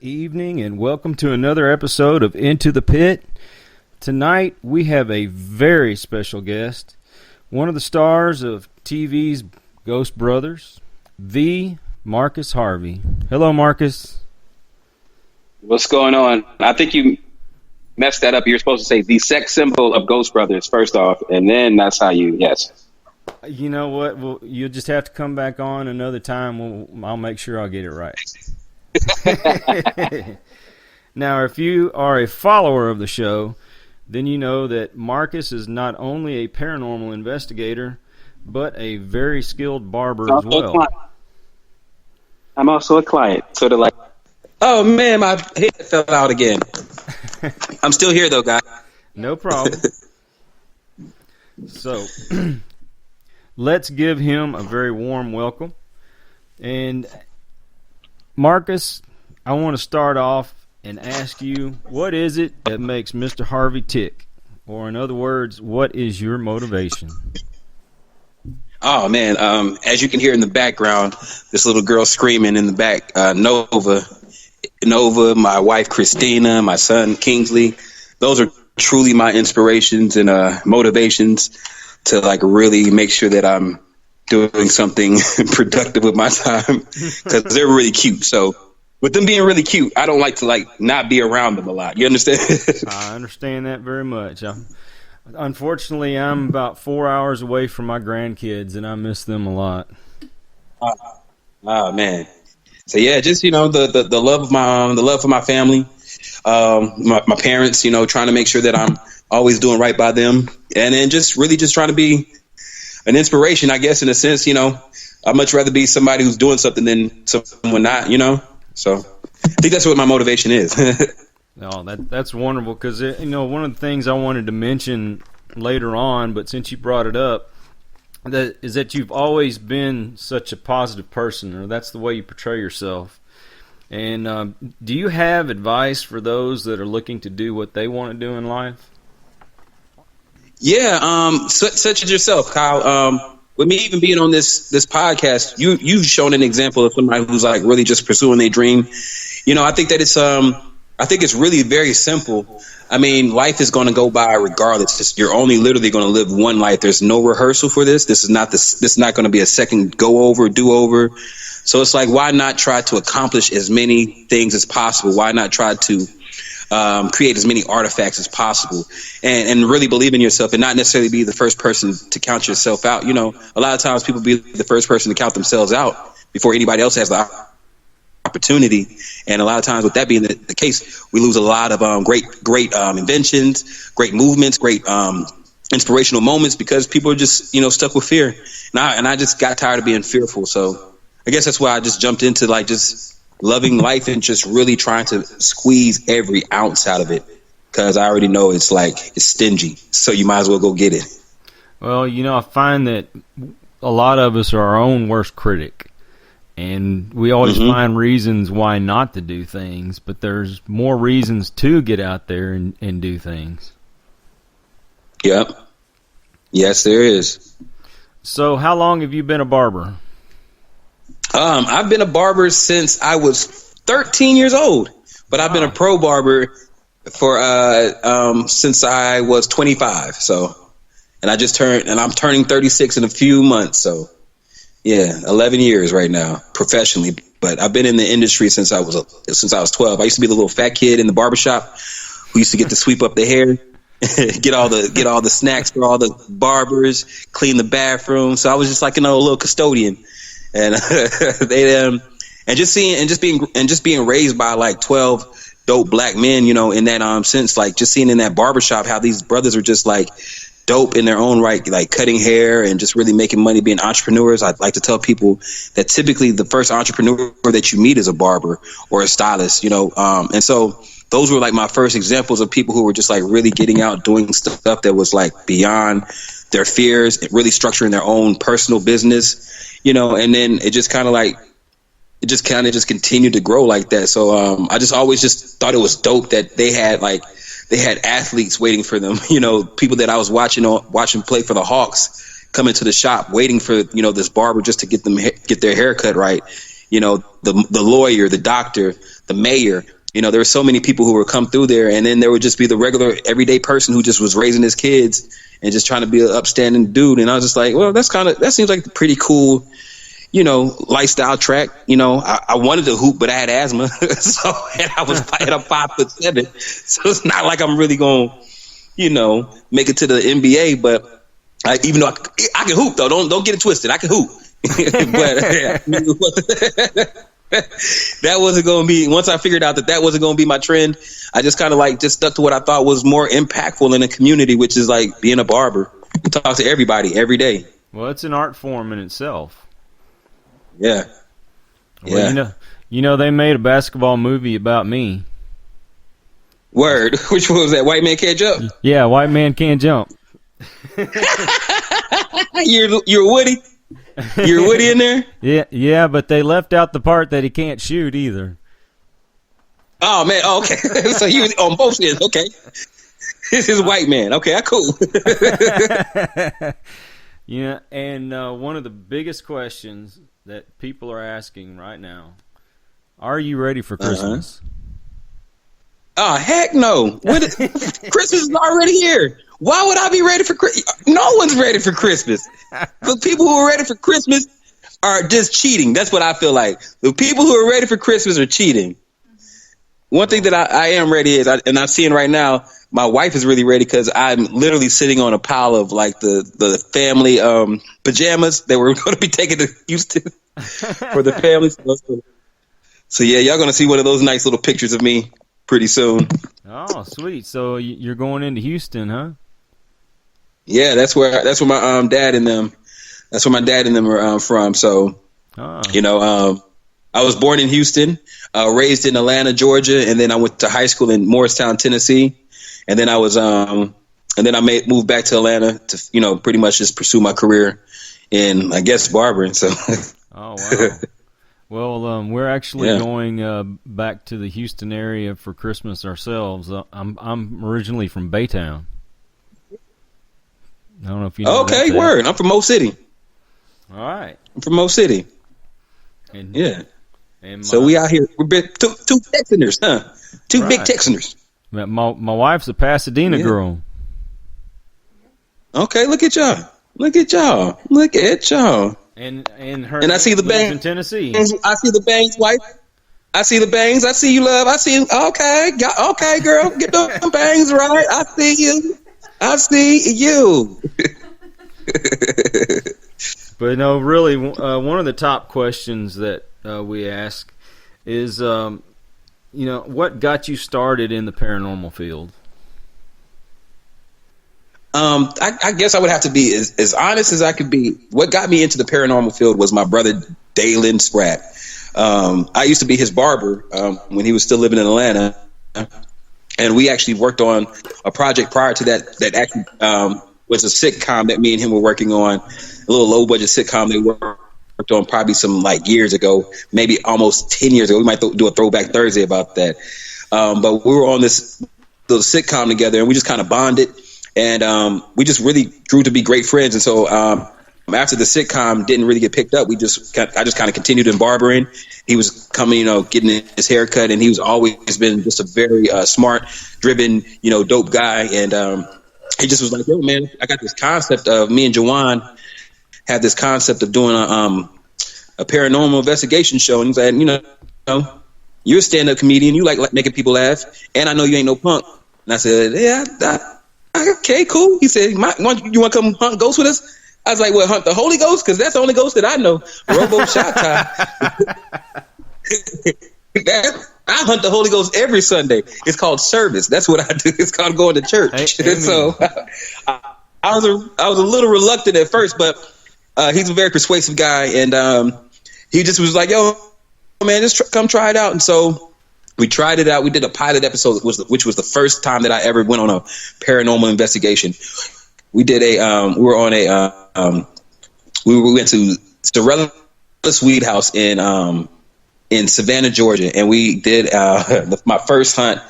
Good evening and welcome to another episode of Into the Pit. Tonight we have a very special guest, one of the stars of TV's Ghost Brothers, the Marcus Harvey. Hello, Marcus. What's going on? I think you messed that up. You're supposed to say the sex symbol of Ghost Brothers first off, and then that's how you, yes. You know what? Well, you'll just have to come back on another time. I'll make sure I'll get it right. Now, if you are a follower of the show, then you know that Marcus is not only a paranormal investigator, but a very skilled barber as well. I'm also a client, sort of like, oh man, my head fell out again. I'm still here though, guy. No problem. So, let's give him a very warm welcome. And Marcus, I want to start off and ask you, what is it that makes Mr. Harvey tick? Or in other words, what is your motivation? Oh man, as you can hear in the background, this little girl screaming in the back, Nova, my wife Christina, my son Kingsley, those are truly my inspirations and motivations to like really make sure that I'm doing something productive with my time, because they're really cute. So with them being really cute, I don't like to like not be around them a lot. You understand? I understand that very much. Unfortunately, I'm about 4 hours away from my grandkids, and I miss them a lot. Oh man. So yeah, just the love of the love for my family, my parents. Trying to make sure that I'm always doing right by them, and then just trying to be an inspiration, I guess, in a sense. I'd much rather be somebody who's doing something than someone not. So I think that's what my motivation is. No, that's wonderful, because one of the things I wanted to mention later on, but since you brought it up, is that you've always been such a positive person, or that's the way you portray yourself. And do you have advice for those that are looking to do what they want to do in life? Yeah, such as yourself, Kyle. With me even being on this podcast, you've shown an example of somebody who's like really just pursuing their dream. I think that it's really very simple. I mean, life is going to go by regardless. You're only literally going to live one life. There's no rehearsal for this. This is not going to be a second do over. So it's like, why not try to accomplish as many things as possible? Why not try to create as many artifacts as possible, and really believe in yourself, and not necessarily be the first person to count yourself out. A lot of times people be the first person to count themselves out before anybody else has the opportunity. And a lot of times with that being the case, we lose a lot of great inventions, great movements, great inspirational moments, because people are just, stuck with fear. And I just got tired of being fearful. So I guess that's why I just jumped into like just loving life and just really trying to squeeze every ounce out of it, because I already know it's stingy. So you might as well go get it. Well, I find that a lot of us are our own worst critic. And we always find reasons why not to do things, but there's more reasons to get out there and do things. Yep. Yes, there is. So how long have you been a barber? I've been a barber since I was 13 years old, but I've been a pro barber for since I was 25. So, and I'm turning 36 in a few months. So, yeah, 11 years right now professionally. But I've been in the industry since I was 12. I used to be the little fat kid in the barbershop who used to get to sweep up the hair, get all the snacks for all the barbers, clean the bathroom. So I was just like a little custodian. And just being raised by like 12 dope black men, in that sense, like just seeing in that barbershop how these brothers are just like dope in their own right, like cutting hair and just really making money, being entrepreneurs. I'd like to tell people that typically the first entrepreneur that you meet is a barber or a stylist, and so those were like my first examples of people who were just like really getting out, doing stuff that was like beyond their fears, really structuring their own personal business. And then it just kind of continued to grow like that. So I just always just thought it was dope that they had athletes waiting for them, people that I was watching play for the Hawks come into the shop waiting for, this barber just to get their hair cut right. you know, the lawyer, the doctor, the mayor. You know, there were so many people who would come through there, and then there would just be the regular everyday person who just was raising his kids and just trying to be an upstanding dude. And I was just like, well, that seems like a pretty cool, you know, lifestyle track. You know, I wanted to hoop, but I had asthma, so and I'm 5'7", so it's not like I'm really going to, you know, make it to the NBA. But even though I can hoop, though, don't get it twisted, I can hoop. But that wasn't going to be, once I figured out that wasn't going to be my trend, I just kind of like just stuck to what I thought was more impactful in the community, which is like being a barber. You talk to everybody every day. Well, it's an art form in itself. Yeah. Well, yeah. You know, they made a basketball movie about me. Word. Which one was that? White Man Can't Jump? Yeah, White Man Can't Jump. You're Woody? You're Woody in there? Yeah, but they left out the part that he can't shoot either. Oh, man. Oh, okay. So he was on both ends. Okay. This is White Man. Okay, cool. Yeah, and one of the biggest questions that people are asking right now, are you ready for Christmas? Oh, heck no. Christmas is already here. Why would I be ready for Christmas? No one's ready for Christmas. The people who are ready for Christmas are just cheating. That's what I feel like. The people who are ready for Christmas are cheating. One thing that I am ready is, and I'm seeing right now, my wife is really ready because I'm literally sitting on a pile of like the family pajamas that we're going to be taking to Houston for the family. So yeah, y'all going to see one of those nice little pictures of me pretty soon. Oh, sweet. So you're going into Houston, huh? Yeah, that's where my dad and them. That's where my dad and them are from. So, you know, I was born in Houston, raised in Atlanta, Georgia, and then I went to high school in Morristown, Tennessee, and then I was moved back to Atlanta to, you know, pretty much just pursue my career in, I guess, barbering. So. Oh wow. Well, we're actually going back to the Houston area for Christmas ourselves. I'm originally from Baytown. I don't know if you know. Okay, word. I'm from Mo City. All right. I'm from Mo City. And, yeah. And so we out here. We're two Texaners, huh? Two big Texaners. My wife's a Pasadena girl. Okay, look at y'all. Look at y'all. Look at y'all. And her. And I see the bangs in Tennessee. I see the bangs, wife. I see the bangs. I see you, love. I see. Okay, girl, get those bangs right. I see you. I see you. But no, really, one of the top questions that we ask is, you know, what got you started in the paranormal field? I guess I would have to be as honest as I could be. What got me into the paranormal field was my brother, Dalen Spratt. I used to be his barber when he was still living in Atlanta. And we actually worked on a project prior to that actually was a sitcom that me and him were working on, a little low-budget sitcom they worked on probably some like years ago, maybe almost 10 years ago. We might do a throwback Thursday about that. But we were on this little sitcom together, and we just kind of bonded. And we just really grew to be great friends. And so after the sitcom didn't really get picked up, I just kind of continued in barbering. He was coming, you know, getting his hair cut, and he was always been just a very smart, driven, you know, dope guy. And he just was like, yo, man, I got this concept of, me and Jawan had this concept of doing a paranormal investigation show. And he's like, you know, you're a stand-up comedian. You like making people laugh. And I know you ain't no punk. And I said, yeah, okay, cool. He said, you want to come hunt ghosts with us? I was like, well, hunt the Holy Ghost? Because that's the only ghost that I know. Robo Shot Time. I hunt the Holy Ghost every Sunday. It's called service. That's what I do. It's called going to church. So I was a little reluctant at first, but he's a very persuasive guy. And he just was like, yo, man, just come try it out. And so we tried it out. We did a pilot episode, which was the first time that I ever went on a paranormal investigation. We did we went to Sorella Sweet House in Savannah, Georgia, and we did my first hunt.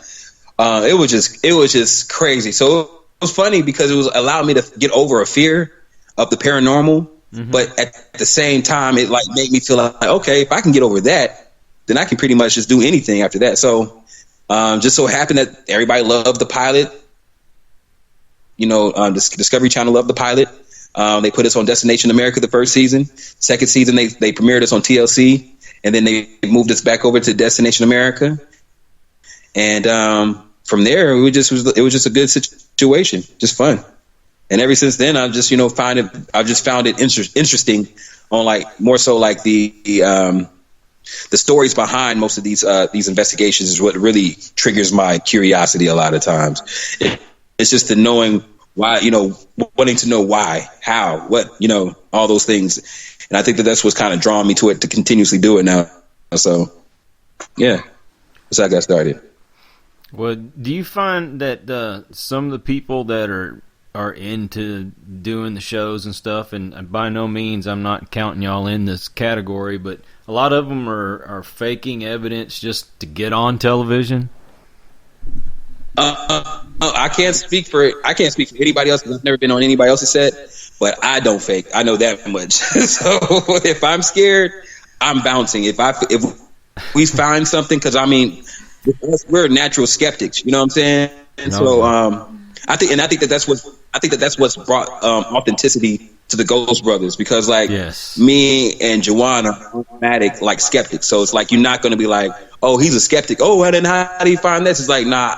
It was just crazy. So it was funny because it was allowed me to get over a fear of the paranormal But at the same time, it like made me feel like, okay, if I can get over that, then I can pretty much just do anything after that. So just so happened that everybody loved the pilot. Discovery Channel loved the pilot. They put us on Destination America the first season. Second season, they premiered us on TLC, and then they moved us back over to Destination America. And from there, it was just a good situation, just fun. And ever since then, I've just found it interesting on like more so like the stories behind most of these investigations is what really triggers my curiosity a lot of times. It's just the knowing why, wanting to know why, how, what, all those things. And I think that's what's kind of drawn me to it to continuously do it now. So, yeah, that's how I got started. Well, do you find that some of the people that are into doing the shows and stuff, and by no means I'm not counting y'all in this category, but a lot of them are faking evidence just to get on television? I can't speak for anybody else because I've never been on anybody else's set, but I don't fake. I know that much. So if I'm scared, I'm bouncing. If we find something, because I mean, we're natural skeptics. You know what I'm saying? And so I think that's what's brought authenticity to the Ghost Brothers, because like me and Juwan are automatic like skeptics. So it's like you're not going to be like, oh, he's a skeptic. Oh, and then how do you find this? It's like, nah.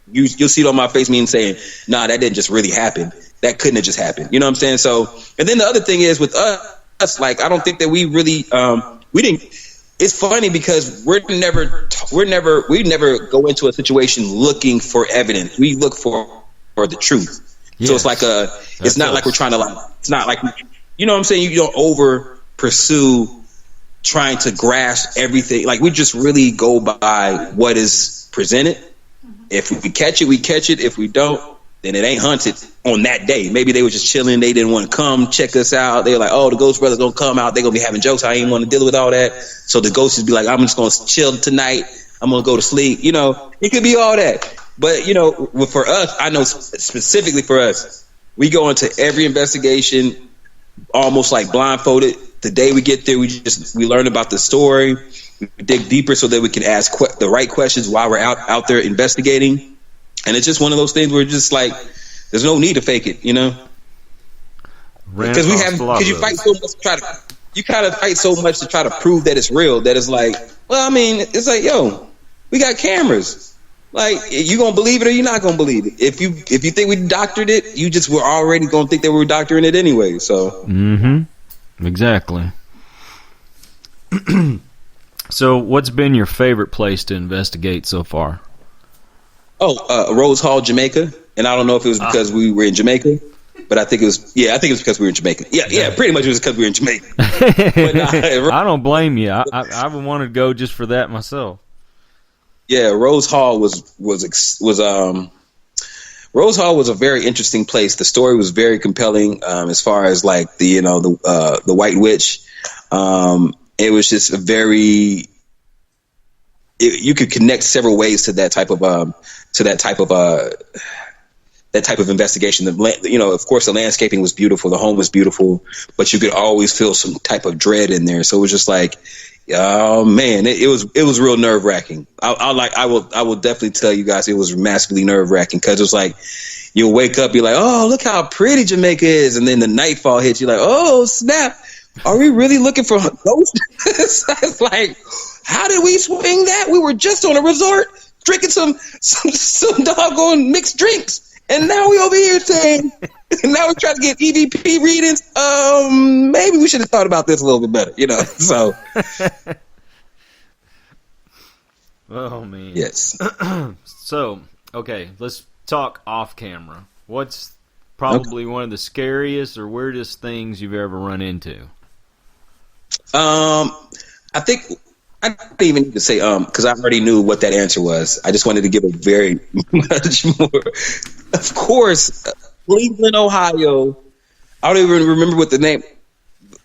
You'll see it on my face, me saying, nah, that didn't just really happen. That couldn't have just happened. You know what I'm saying? So, and then the other thing is with us, like, I don't think that we really, we didn't, it's funny because we never go into a situation looking for evidence. We look for the truth. Yes. So it's like it's not like we're trying to it's not like, you know what I'm saying? You don't over pursue trying to grasp everything. Like we just really go by what is presented. If we catch it, we catch it. If we don't, then it ain't hunted on that day. Maybe they were just chilling. They didn't want to come check us out. They were like, oh, the Ghost Brothers don't come out. They're going to be having jokes. I ain't want to deal with all that. So the ghosts be like, I'm just going to chill tonight. I'm going to go to sleep. It could be all that. But, for us, I know specifically for us, we go into every investigation almost like blindfolded. The day we get there, we learn about the story. We dig deeper so that we can ask the right questions while we're out there investigating. And it's just one of those things where just like, there's no need to fake it, Because you fight so much fight so much to try to prove that it's real, that it's like, well, I mean, it's like, yo, we got cameras. Like, you gonna believe it or you're not gonna believe it. If you think we doctored it, you just were already gonna think that we were doctoring it anyway. So, exactly. So, what's been your favorite place to investigate so far? Rose Hall, Jamaica, and I don't know if it was because we were in Jamaica, but I think it was because we were in Jamaica. Yeah, pretty much it was because we were in Jamaica. But I don't blame you. I would want to go just for that myself. Yeah, Rose Hall was Rose Hall was a very interesting place. The story was very compelling as far as like the White Witch. It was just a very. You could connect several ways to that type of investigation. Of course, the landscaping was beautiful, the home was beautiful, but you could always feel some type of dread in there. So it was just like, oh man, it was real nerve wracking. I will definitely tell you guys it was massively nerve wracking because it was like you'll wake up, you're like, oh look how pretty Jamaica is, and then the nightfall hits, you're like, oh snap, are we really looking for ghosts? It's like, how did we swing that? We were just on a resort drinking some doggone mixed drinks, and now we over here saying, now we're trying to get EVP readings. Maybe we should have thought about this a little bit better, So. Oh man. Yes. So, okay, let's talk off camera. What's probably one of the scariest or weirdest things you've ever run into? I think I didn't even need to say because I already knew what that answer was. I just wanted to give a very much more. Of course, Cleveland, Ohio. I don't even remember what the name,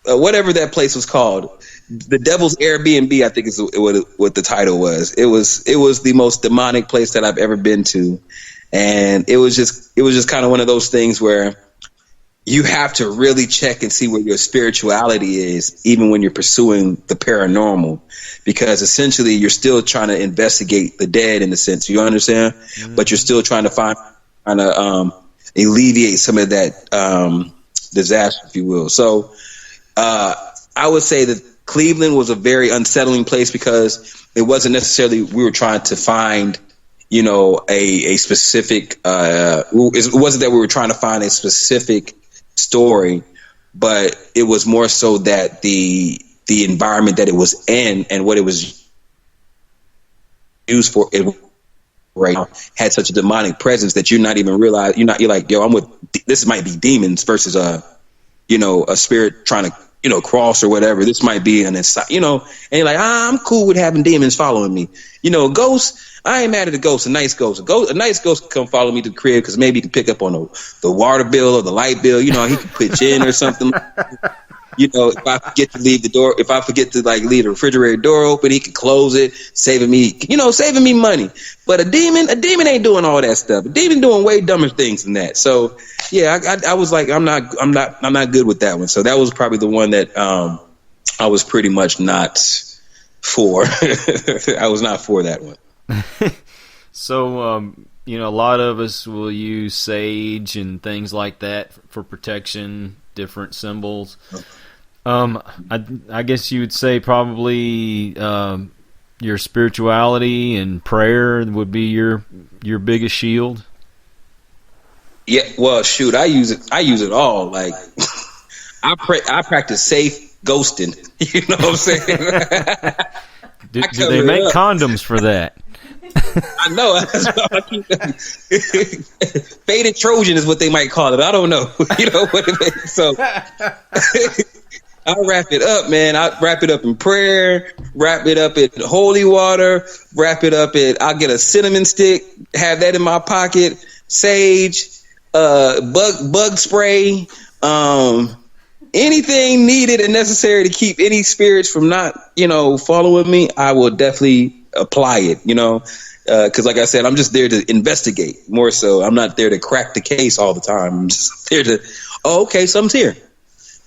whatever that place was called. The Devil's Airbnb, I think is what the title was. It was the most demonic place that I've ever been to, and it was just kind of one of those things where you have to really check and see where your spirituality is, even when you're pursuing the paranormal, because essentially you're still trying to investigate the dead in a sense. You understand? Mm-hmm. But you're still trying to alleviate some of that disaster, if you will. So I would say that Cleveland was a very unsettling place because it wasn't necessarily we were trying to find, you know, a specific. It wasn't that we were trying to find a specific story, but it was more so that the environment that it was in and what it was used for it right now had such a demonic presence that you're not even realize you're like, yo, I'm with this might be demons versus a spirit trying to, you know, cross or whatever. This might be an inside, you know, and you're like, I'm cool with having demons following me. You know, ghosts, I ain't mad at a ghost, a nice ghost. A nice ghost can come follow me to the crib because maybe he can pick up on the water bill or the light bill. You know, he can pitch in or something. You know, if I forget to leave leave the refrigerator door open, he can close it, saving me money. But a demon ain't doing all that stuff. A demon doing way dumber things than that. So yeah, I was like, I'm not good with that one. So that was probably the one that I was pretty much not for. I was not for that one. So, you know, a lot of us will use sage and things like that for protection, different symbols. I guess you would say probably your spirituality and prayer would be your biggest shield. Yeah, well, shoot, I use it all. Like, I practice safe ghosting. You know what I'm saying? Do they make condoms for that? I know. That's what I keep faded Trojan is what they might call it. I don't know. You know what it is. So I wrap it up, man. I wrap it up in prayer, wrap it up in holy water, wrap it up in, I'll get a cinnamon stick, have that in my pocket, sage, bug spray, anything needed and necessary to keep any spirits from not, you know, following me. I will definitely apply it, you know, because like I said, I'm just there to investigate more so. I'm not there to crack the case all the time. I'm just there to, okay, something's here.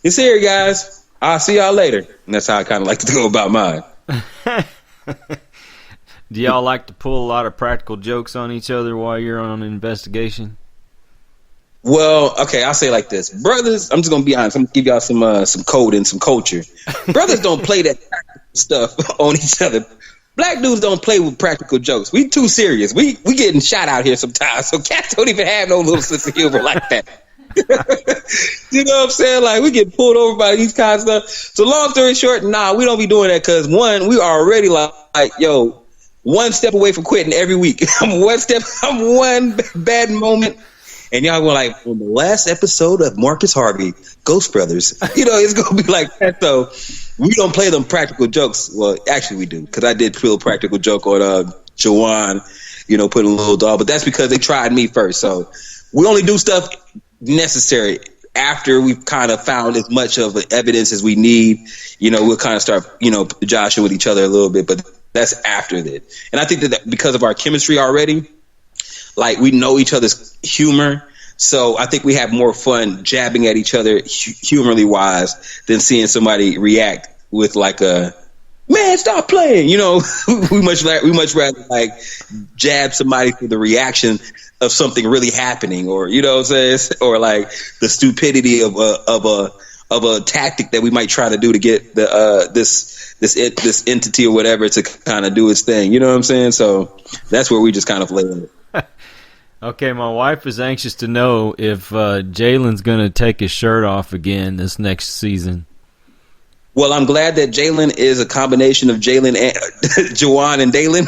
It's here, guys. I'll see y'all later. And that's how I kind of like to go about mine. Do y'all like to pull a lot of practical jokes on each other while you're on an investigation? Well, okay, I'll say it like this. Brothers, I'm just going to be honest. I'm going to give y'all some code and some culture. Brothers don't play that practical stuff on each other. Black dudes don't play with practical jokes. We too serious. We getting shot out here sometimes. So cats don't even have no little sense of humor like that. You know what I'm saying? Like, we get pulled over by these kinds of stuff. So long story short, nah, we don't be doing that because one, we are already like, yo, one step away from quitting every week. I'm one bad moment. And y'all were like, on the last episode of Marcus Harvey, Ghost Brothers, you know, it's going to be like that. So we don't play them practical jokes. Well, actually we do, because I did feel a practical joke on Jawan, you know, putting a little dog. But that's because they tried me first. So we only do stuff necessary after we've kind of found as much of the evidence as we need. You know, we'll kind of start, you know, joshing with each other a little bit. But that's after that. And I think that because of our chemistry already, like, we know each other's humor, so I think we have more fun jabbing at each other humorly wise than seeing somebody react with like a, man, stop playing. You know, we much rather like jab somebody for the reaction of something really happening, or, you know what I'm saying, or like the stupidity of a tactic that we might try to do to get the this entity or whatever to kind of do its thing. You know what I'm saying? So that's where we just kind of lay it. Okay, my wife is anxious to know if Jalen's going to take his shirt off again this next season. Well, I'm glad that Jalen is a combination of Jalen and Jawan and Dalen.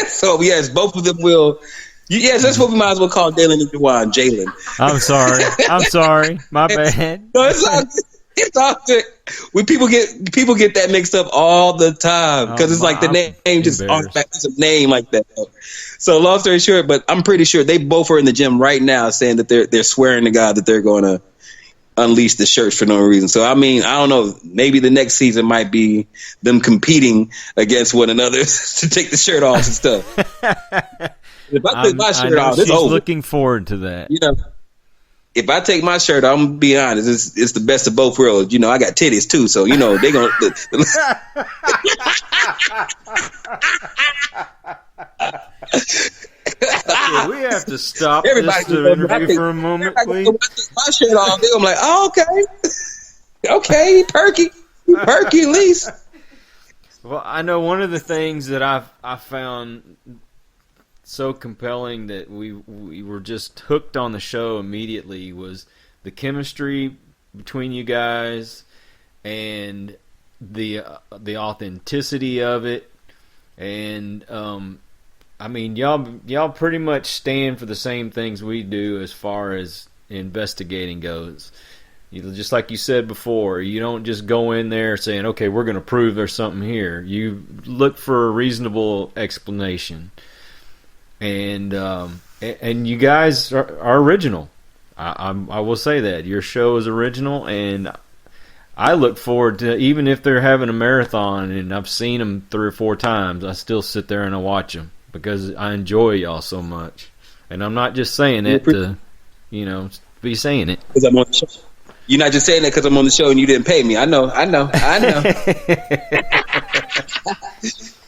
So, yes, both of them will. Yes, that's what we might as well call Dalen and Jawan. Jalen. I'm sorry. My bad. No, it's all good. When people get that mixed up all the time because it's like the name just off back to a name like that. So long story short, but I'm pretty sure they both are in the gym right now saying that they're swearing to God that they're going to unleash the shirts for no reason. So I mean, I don't know. Maybe the next season might be them competing against one another to take the shirt off and stuff. If I take my shirt off, it's over. Looking forward to that. You know. if I take my shirt, I'm gonna be honest. It's the best of both worlds. You know, I got titties too, so you know they gonna. Yeah, we have to stop Everybody this interview for a moment, please. My shirt off, I'm like, oh, okay, perky at least. Well, I know one of the things that I found so compelling that we were just hooked on the show immediately was the chemistry between you guys and the authenticity of it, and I mean y'all pretty much stand for the same things we do as far as investigating goes. Just like you said before, you don't just go in there saying, okay, we're going to prove there's something here. You look for a reasonable explanation. And you guys are original. I will say that. Your show is original, and I look forward to, even if they're having a marathon and I've seen them 3 or 4 times, I still sit there and I watch them because I enjoy y'all so much. And I'm not just saying it to, be saying it. Because I'm on the show. You're not just saying that because I'm on the show and you didn't pay me. I know.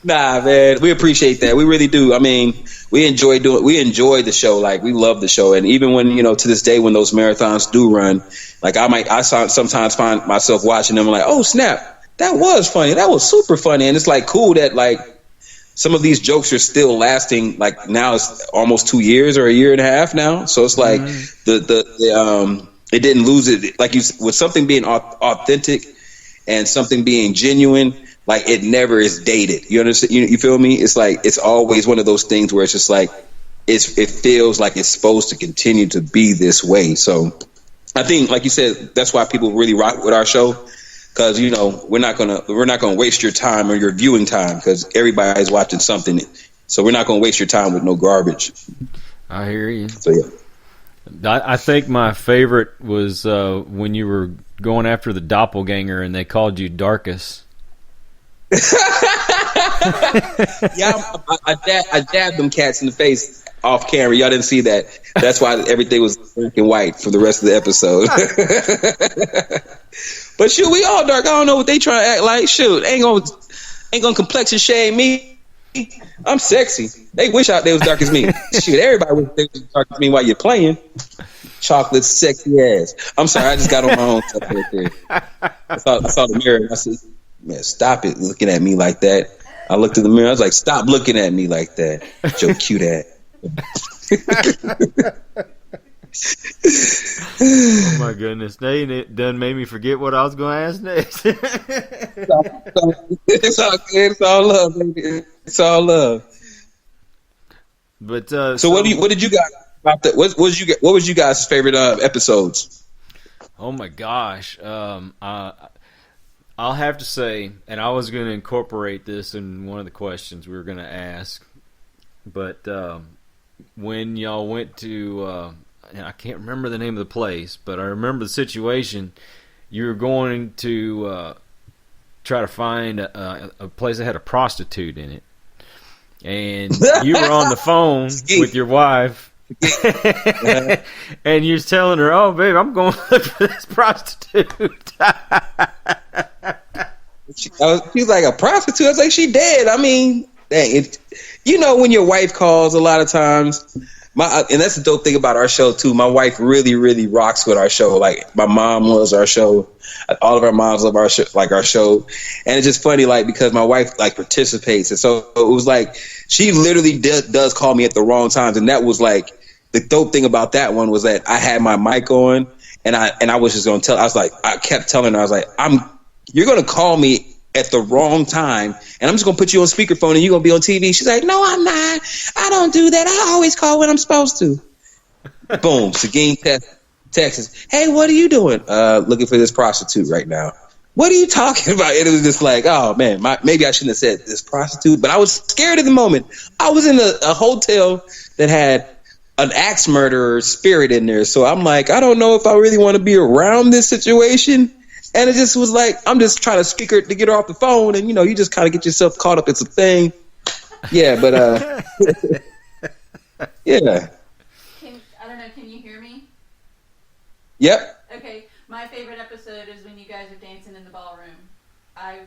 Nah, man, we appreciate that. We really do. I mean, we enjoy the show. Like, we love the show. And even when, to this day, when those marathons do run, like I sometimes find myself watching them like, oh, snap, that was funny. That was super funny. And it's like cool that like some of these jokes are still lasting. Like now it's almost 2 years or a year and a half now. So it's like it didn't lose it. Like with something being authentic and something being genuine, like it never is dated. You understand? You feel me? It's like it's always one of those things where it's just like it feels like it's supposed to continue to be this way. So I think, like you said, that's why people really rock with our show, because we're not gonna waste your time or your viewing time, because everybody's watching something. So we're not gonna waste your time with no garbage. I hear you. So yeah. I think my favorite was when you were going after the doppelganger and they called you Darkus. Yeah, I jabbed them cats in the face off camera. Y'all didn't see that. That's why everything was black and white for the rest of the episode. But shoot, we all dark. I don't know what they trying to act like. Shoot, ain't gonna complexion shame me. I'm sexy. They wish they was dark as me. Shoot, everybody wish they was dark as me while you're playing. Chocolate sexy ass. I'm sorry, I just got on my own stuff right there. I saw the mirror and I said, man, stop it looking at me like that. I looked in the mirror, I was like, stop looking at me like that. Joe cute ass. Oh my goodness. They done made me forget what I was going to ask next. It's all good. It's all love, baby. It's all love. But so what did you guys about that? What was you guys' favorite episodes? Oh my gosh. I'll have to say, and I was going to incorporate this in one of the questions we were going to ask, but when y'all went to, I can't remember the name of the place, but I remember the situation. You were going to try to find a place that had a prostitute in it, and you were on the phone with your wife, and you was telling her, "Oh, babe, I'm going to look for this prostitute." She's like, a prostitute? I was like, she dead. I mean, dang, when your wife calls a lot of times, and that's the dope thing about our show too. My wife really, really rocks with our show. Like my mom loves our show. All of our moms love our show, and it's just funny, like because my wife like participates, and so it was like she literally does call me at the wrong times, and that was like the dope thing about that one was that I had my mic on, and I was just gonna tell. I kept telling her, I was like, you're gonna call me at the wrong time, and I'm just gonna put you on speakerphone, and you're gonna be on TV. She's like, no, I'm not. I don't do that. I always call when I'm supposed to. Boom. Seguin, Texas. Hey, what are you doing? Looking for this prostitute right now. What are you talking about? And it was just like, oh man, maybe I shouldn't have said this prostitute, but I was scared at the moment. I was in a hotel that had an axe murderer spirit in there, so I'm like, I don't know if I really want to be around this situation. And it just was like, I'm just trying to speak her to get her off the phone, and you just kind of get yourself caught up in some thing. Yeah, but yeah. I don't know. Can you hear me? Yep. Okay, my favorite episode is when you guys are dancing in the ballroom. I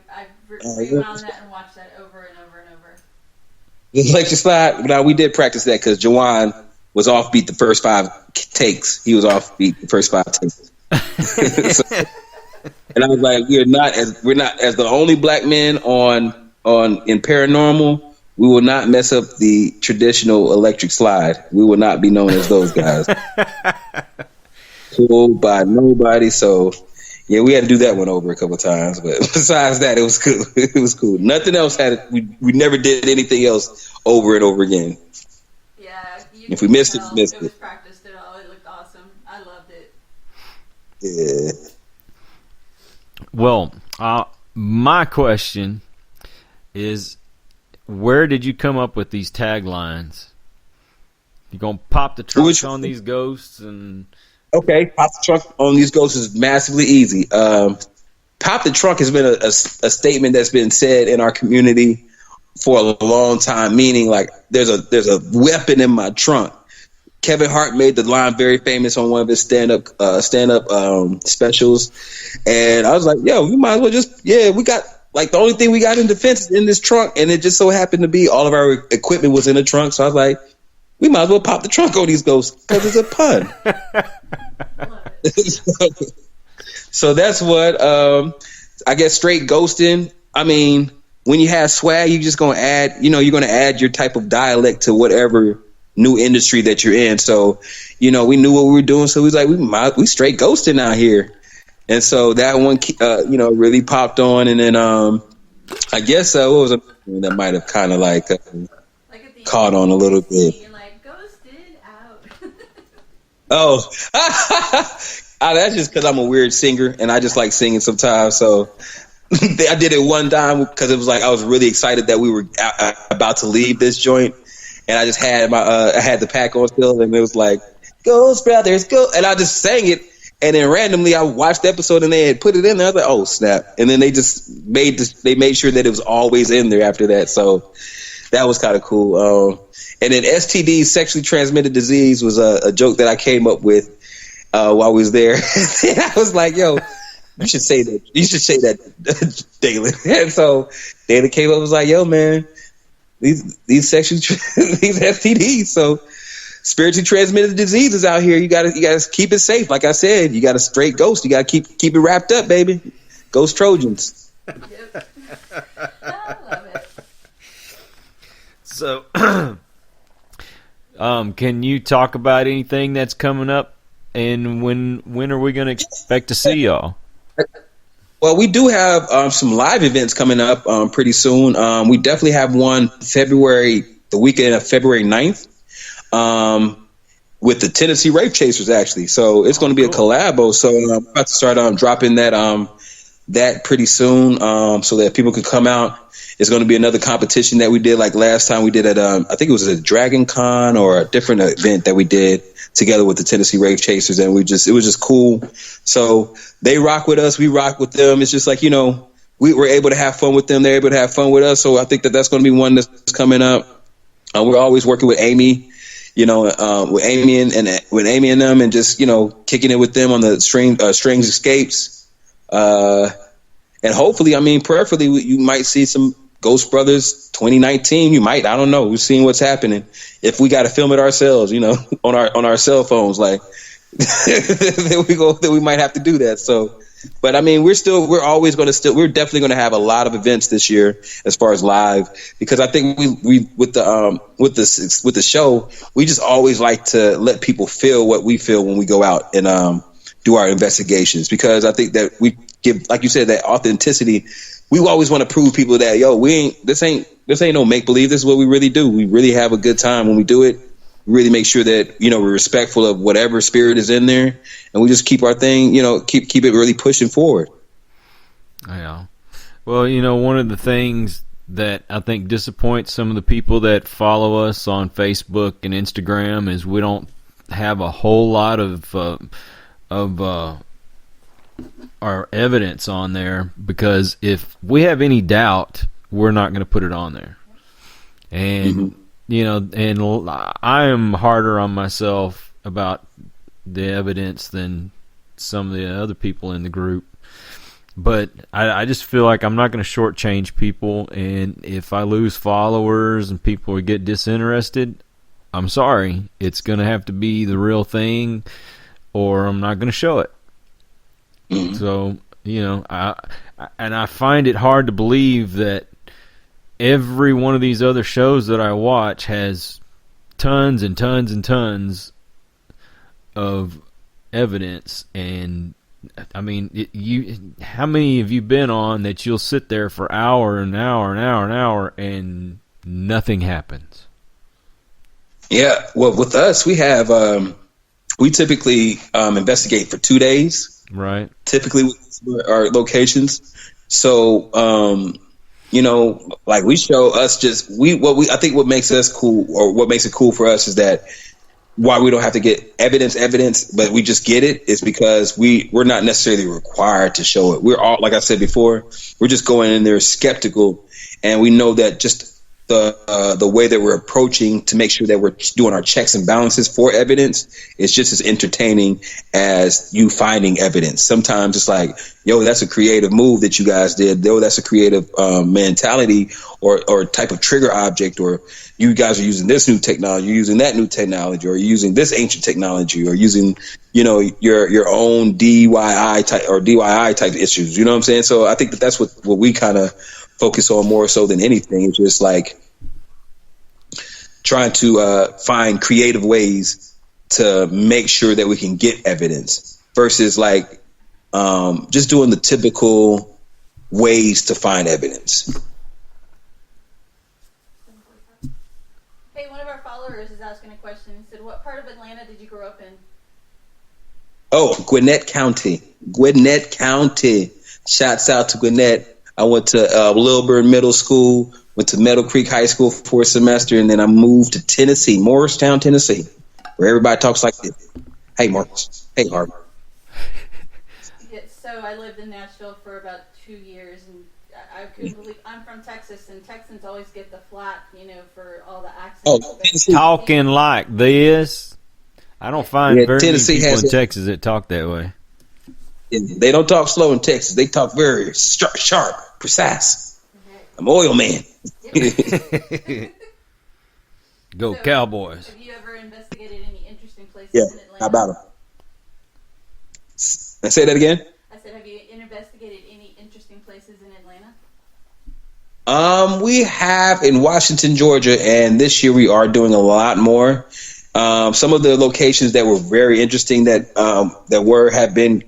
Yeah. rewound that and watched that over and over and over. Electric slide. Now we did practice that because Jawan was offbeat the first 5 takes. He was offbeat the first 5 takes. So, and I was like, we're not as the only black men on in Paranormal. We will not mess up the traditional electric slide. We will not be known as those guys. Pulled by nobody. So yeah, we had to do that one over a couple of times. But besides that, it was cool. It was cool. Nothing else had. We never did anything else over and over again. Yeah, if we missed it, we missed it. It was practiced at all. It looked awesome. I loved it. Yeah. Well, my question is, where did you come up with these taglines? You gonna pop the trunk on these ghosts and? Okay, pop the trunk on these ghosts is massively easy. Pop the trunk has been a statement that's been said in our community for a long time. Meaning, like there's a weapon in my trunk. Kevin Hart made the line very famous on one of his stand up specials, and I was like, "Yo, we might as well we got like the only thing we got in defense is in this trunk," and it just so happened to be all of our equipment was in the trunk. So I was like, "We might as well pop the trunk on these ghosts because it's a pun." So that's what I guess. Straight ghosting. I mean, when you have swag, you're just gonna add. You're gonna add your type of dialect to whatever new industry that you're in. So, we knew what we were doing. So we was like, we straight ghosting out here. And so that one, really popped on. And then, I guess, what was a that might have kind of like caught on a little bit. You're like, ghosted out. Oh, that's just because I'm a weird singer and I just like singing sometimes. So I did it one time because it was like, I was really excited that we were about to leave this joint. And I just had I had the pack on still, and it was like, Ghost Brothers, go. And I just sang it. And then randomly I watched the episode and they had put it in there. I was like, oh, snap. And then they just made sure that it was always in there after that. So that was kind of cool. And then STD, sexually transmitted disease, was a joke that I came up with while I was there. And I was like, yo, you should say that. You should say that, Dalen. And so Dana came up and was like, yo, man. These sexually these STDs, so spiritually transmitted diseases out here. You gotta keep it safe. Like I said, you got a straight ghost. You gotta keep it wrapped up, baby. Ghost Trojans. Yep. I love it. So, can you talk about anything that's coming up, and when are we gonna expect to see y'all? Well, we do have some live events coming up pretty soon. We definitely have one the weekend of February 9th, with the Tennessee Rape Chasers, actually. So it's going to be a collabo. So I'm about to start dropping that pretty soon so that people can come out. It's going to be another competition that we did like last time. We did at, I think it was a Dragon Con or a different event that we did together with the Tennessee Rape Chasers. And it was just cool. So they rock with us. We rock with them. It's just like, we were able to have fun with them. They're able to have fun with us. So I think that's going to be one that's coming up. We're always working with Amy, with Amy and them, and just, kicking it with them on the Strings Escapes. And hopefully, prayerfully, you might see some Ghost Brothers 2019. You might, I don't know. We're seeing what's happening. If we got to film it ourselves, on our cell phones, like then we might have to do that. So, but we're always going to we're definitely going to have a lot of events this year as far as live, because I think we with the show, we just always like to let people feel what we feel when we go out and do our investigations, because I think that we give, like you said, that authenticity. We always want to prove people that, yo, this ain't no make believe. This is what we really do. We really have a good time when we do it. We really make sure that, we're respectful of whatever spirit is in there, and we just keep our thing, keep it really pushing forward. Yeah. Well, one of the things that I think disappoints some of the people that follow us on Facebook and Instagram is we don't have a whole lot of our evidence on there, because if we have any doubt, we're not going to put it on there. And and I am harder on myself about the evidence than some of the other people in the group. But I just feel like I'm not going to shortchange people, and if I lose followers and people get disinterested, I'm sorry. It's going to have to be the real thing, or I'm not going to show it. Mm-hmm. So, I find it hard to believe that every one of these other shows that I watch has tons and tons and tons of evidence. And I mean, how many have you been on that you'll sit there for hour and hour and hour and hour and nothing happens? Yeah, well, with us, we have we typically investigate for 2 days, right? Typically with our locations. So, like we show us I think what makes us cool, or what makes it cool for us, is that why we don't have to get evidence, but we just get it, is because we're not necessarily required to show it. We're all, like I said before, we're just going in there skeptical, and we know that just the way that we're approaching to make sure that we're doing our checks and balances for evidence is just as entertaining as you finding evidence. Sometimes it's like, yo, that's a creative move that you guys did. Yo, that's a creative mentality or type of trigger object, or you guys are using this new technology, you're using that new technology, or you're using this ancient technology, or using, your own DIY type issues. You know what I'm saying? So I think that's what we kind of focus on more so than anything. It's just like trying to find creative ways to make sure that we can get evidence versus like just doing the typical ways to find evidence. Hey, one of our followers is asking a question. He said, what part of Atlanta did you grow up in? Oh, Gwinnett County. Gwinnett County. Shouts out to Gwinnett. I went to Lilburn Middle School, went to Meadow Creek High School for a semester, and then I moved to Tennessee, Morristown, Tennessee, where everybody talks like this. Hey, Marcus. Hey, Harvey. Yeah, so I lived in Nashville for about 2 years, and I couldn't believe I'm from Texas, and Texans always get the flack, for all the accents. Oh, talking like this. I don't find very Tennessee many people in Texas that talk that way. They don't talk slow in Texas. They talk very sharp, precise. I'm oil man. Go Cowboys. Have you ever investigated any interesting places in Atlanta? How about them? Say that again? I said, have you investigated any interesting places in Atlanta? We have in Washington, Georgia, and this year we are doing a lot more. Some of the locations that were very interesting that have been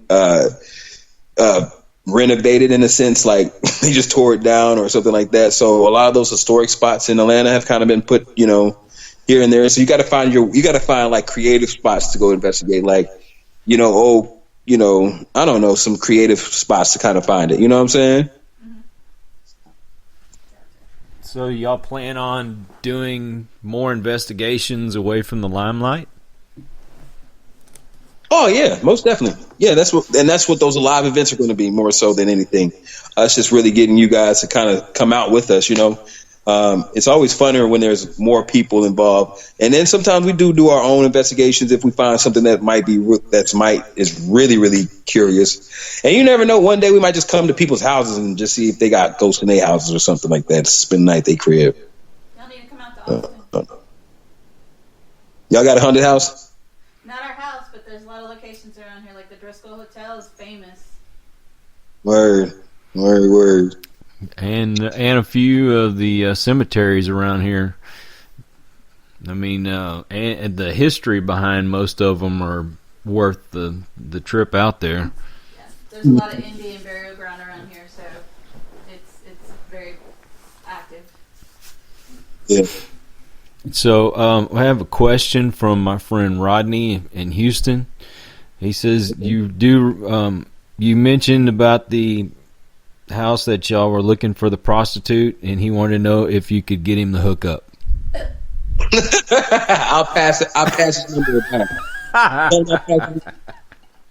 renovated in a sense, like they just tore it down or something like that. So a lot of those historic spots in Atlanta have kind of been put, here and there. So you got to find like creative spots to go investigate, like, I don't know, some creative spots to kind of find it. You know what I'm saying? So y'all plan on doing more investigations away from the limelight? Oh yeah, most definitely. Yeah, that's what those live events are going to be, more so than anything. Us just really getting you guys to kind of come out with us. It's always funner when there's more people involved, and then sometimes we do our own investigations if we find something that is really, really curious. And you never know. One day we might just come to people's houses and just see if they got ghosts in their houses or something like that. Spend the night at their crib. Y'all need to come out to Austin. Y'all got a haunted house? Not our house, but there's a lot of locations around here. Like the Driscoll Hotel is famous. Word. And a few of the cemeteries around here. I mean, and the history behind most of them are worth the trip out there. Yeah, there's a lot of Indian burial ground around here, so it's very active. Yeah. So I have a question from my friend Rodney in Houston. He says you mentioned about the house that y'all were looking for the prostitute, and he wanted to know if you could get him the hookup. I'll pass his number back.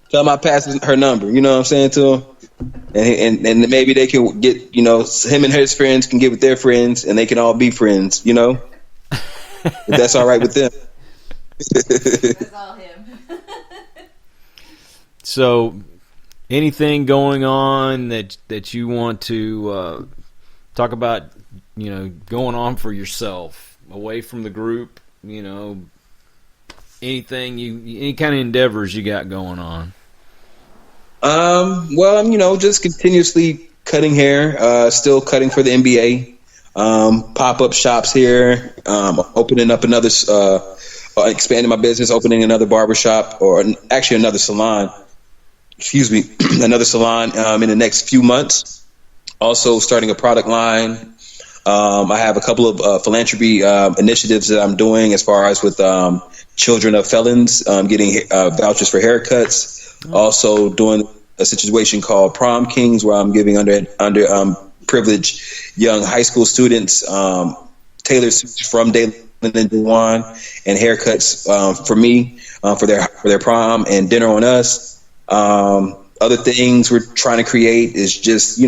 Tell him I pass her number. You know what I'm saying to him, and maybe they can get, him and his friends can get with their friends, and they can all be friends. If that's all right with them. That's all him. So, anything going on that you want to talk about? Going on for yourself, away from the group. Anything any kind of endeavors you got going on? Well, I'm just continuously cutting hair. Still cutting for the NBA. Pop-up shops here. Opening up another. Expanding my business, opening another barbershop, or actually another salon. Excuse me, another salon in the next few months. Also starting a product line. I have a couple of philanthropy initiatives that I'm doing as far as with children of felons, getting vouchers for haircuts. Also doing a situation called Prom Kings, where I'm giving under privileged young high school students tailored suits from Day and Dewan and haircuts for me for their prom and dinner on us. Other things we're trying to create is just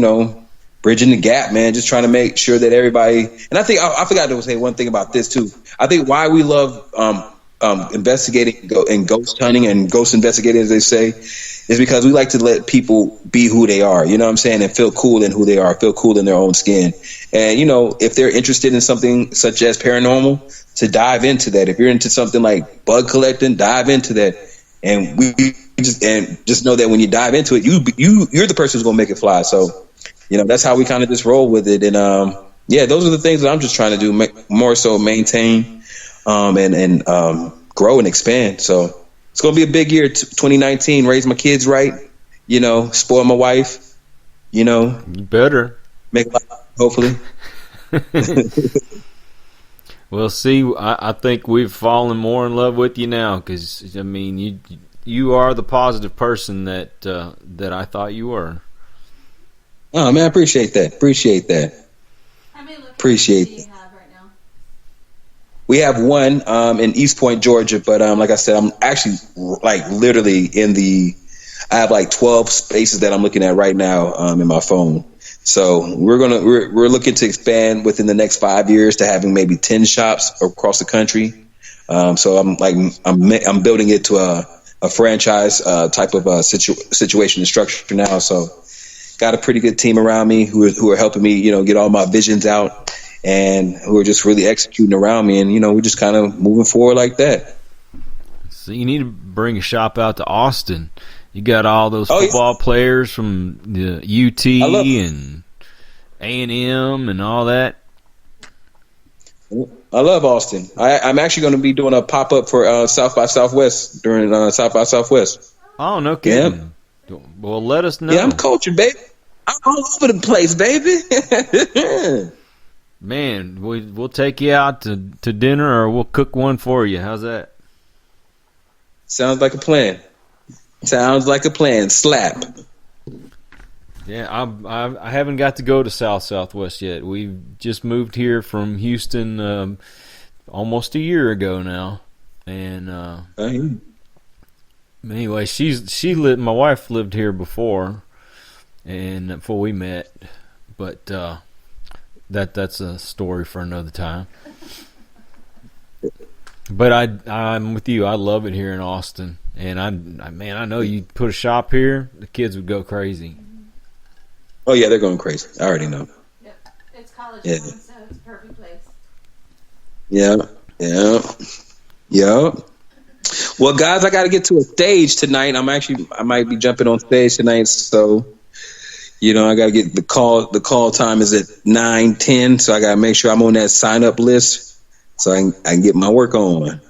bridging the gap, man. Just trying to make sure that everybody. And I think I forgot to say one thing about this too. I think why we love investigating and ghost hunting and ghost investigating, as they say, is because we like to let people be who they are. You know what I'm saying? And feel cool in who they are, feel cool in their own skin. And if they're interested in something such as paranormal, to dive into that. If you're into something like bug collecting, dive into that. And just know that when you dive into it, you're the person who's gonna make it fly. So, that's how we kind of just roll with it. And those are the things that I'm just trying to do, more so maintain and grow and expand. So it's gonna be a big year, 2019. Raise my kids right, spoil my wife, You better make a lot, hopefully. Well, see, I think we've fallen more in love with you now, because you are the positive person that I thought you were. Oh man, I appreciate that. How many locations Appreciate do you have right now? We have one in East Point, Georgia, but like I said, I'm actually literally I have 12 spaces that I'm looking at right now in my phone. So we're looking to expand within the next 5 years to having maybe 10 shops across the country. So I'm building it to a franchise type of situation and structure now. So got a pretty good team around me who are helping me, get all my visions out, and who are just really executing around me. And we're just kind of moving forward like that. So you need to bring a shop out to Austin. You got all those football players from the UT and A&M and all that. I love Austin. I'm actually going to be doing a pop-up for South by Southwest during South by Southwest. Oh, no kidding. Yeah. Well, let us know. Yeah, I'm cultured, baby. I'm all over the place, baby. Man, we'll take you out to dinner, or we'll cook one for you. How's that? Sounds like a plan. Slap. Yeah, I haven't got to go to Southwest yet. We just moved here from Houston almost a year ago now, and anyway, my wife lived here before, and before we met, but that's a story for another time. But I'm with you. I love it here in Austin. And I know you put a shop here, the kids would go crazy. Oh yeah, they're going crazy. I already know. Yep, it's college town, so it's a perfect place. Yeah. Well, guys, I got to get to a stage tonight. I might be jumping on stage tonight, so I got to get the call. The call time is at 9:10, so I got to make sure I'm on that sign up list, so I can get my work on.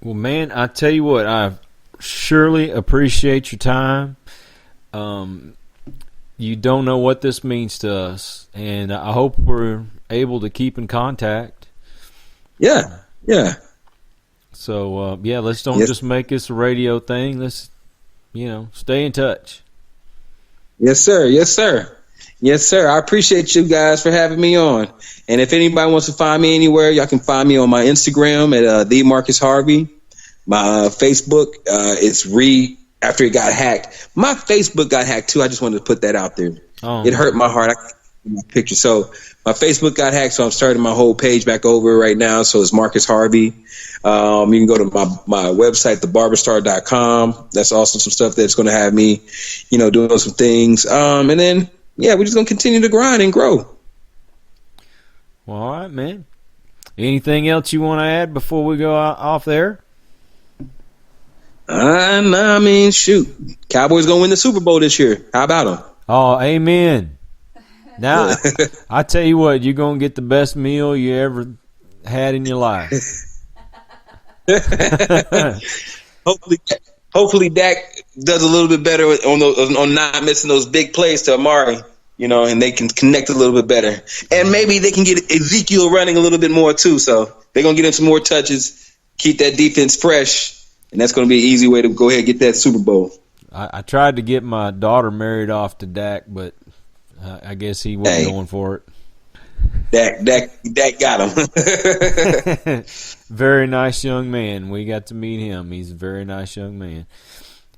Well, man, I tell you what, I surely appreciate your time. You don't know what this means to us, and I hope we're able to keep in contact. Yeah. So, let's don't just make this a radio thing. Let's, stay in touch. Yes, sir. I appreciate you guys for having me on. And if anybody wants to find me anywhere, y'all can find me on my Instagram at the Marcus Harvey. My Facebook is after it got hacked. My Facebook got hacked too. I just wanted to put that out there. Oh. It hurt my heart. my picture. So my Facebook got hacked, so I'm starting my whole page back over right now. So it's Marcus Harvey. You can go to my website, thebarberstar.com. That's also some stuff that's going to have me, doing some things. And then, we're just going to continue to grind and grow. Well, all right, man. Anything else you want to add before we go off there? I mean, shoot. Cowboys going to win the Super Bowl this year. How about them? Oh, amen. Now, I tell you what, you're going to get the best meal you ever had in your life. Hopefully Dak does a little bit better on not missing those big plays to Amari, and they can connect a little bit better. And maybe they can get Ezekiel running a little bit more too. So they're going to get him some more touches, keep that defense fresh, and that's going to be an easy way to go ahead and get that Super Bowl. I tried to get my daughter married off to Dak, but I guess he wasn't going for it. Dak got him. Very nice young man. We got to meet him. He's a very nice young man.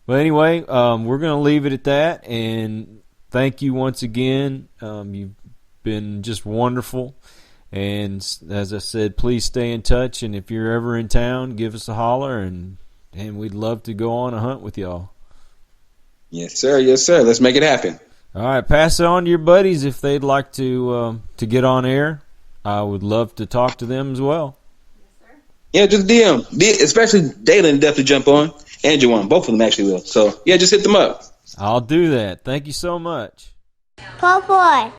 But anyway, we're going to leave it at that. And thank you once again. You've been just wonderful. And as I said, please stay in touch. And if you're ever in town, give us a holler. And we'd love to go on a hunt with y'all. Yes, sir. Yes, sir. Let's make it happen. All right, pass it on to your buddies if they'd like to get on air. I would love to talk to them as well. Yeah, just DM. Especially Dalen definitely jump on. And Juwan. Both of them actually will. So, just hit them up. I'll do that. Thank you so much. Paw boy.